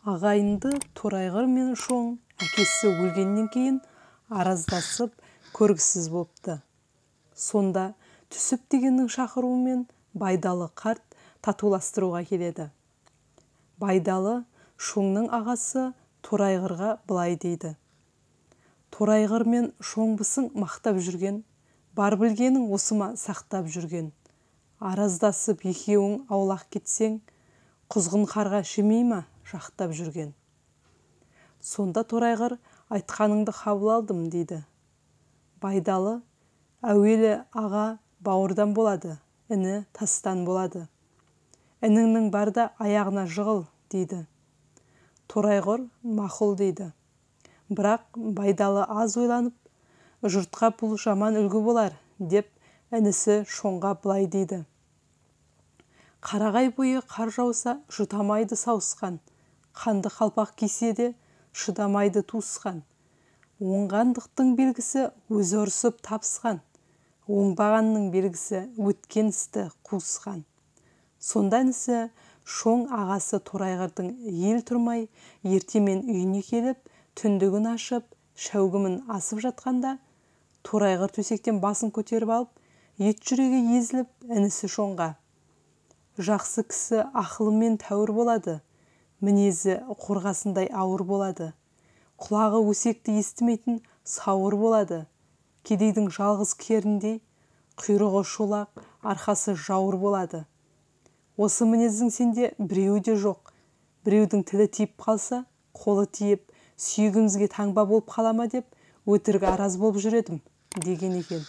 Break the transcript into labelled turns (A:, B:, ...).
A: Ағайынды Торайғыр мен Шоң әкесі өлгеннен кейін араздасып көргісіз болыпты. Сонда Түсіп дегеннің шақыруымен Байдалы қарт татуластыруға келеді. Байдалы Шоңның ағасы Торайғырға былай дейді: Торайғыр мен Шоңбысың мақтап жүрген, бар білгенің осыма сақтап жүрген. Араздасып екеуің аулақ кетсең, құзғын қарға шемей ма жақтап жүрген. Сонда Торайғыр айтқаныңды қабыл алдым дейді. Байдалы: әуелі аға бауырдан болады, іні тастан болады. Ініңнің барда аяғына жығыл дейді. Торайғыр мақұл дейді. Бірақ Байдалы аз ойланып, жұртқа бұл жаман үлгі болар деп інісі Шоңға былай дейді: Қарағай бойы қар жауса жұтамайды сауысқан, қанды қалпақ кисе де шыдамайды туысқан. Оңғандықтың белгісі өзі ұрсып тапсқан, оңбағанның белгісі өткен істі қуысқан. Сонда інісі Шоң ағасы Торайғырдың ел тұрмай ертемен үйіне келіп, түндігін ашып, шәугімін асып жатқанда, Торайғыр төсектен басын көтеріп алып, ет жүрегі езіліп, інісі Шоңға: Жақсы кісі ақылымен тәуір болады, мінезі қорғасындай ауыр болады. Құлағы өсекті естімейтін сауыр болады. Кедейдің жалғыз керіндей, құйрығы шолақ, арқасы жауыр болады. Осы мінездің сенде біреуі де жоқ. Біреудің тілі тиіп қалса, қолы тиіп, сүйегімізге таңба болып қалама деп, өтірік араз болып жүредім, деген екен.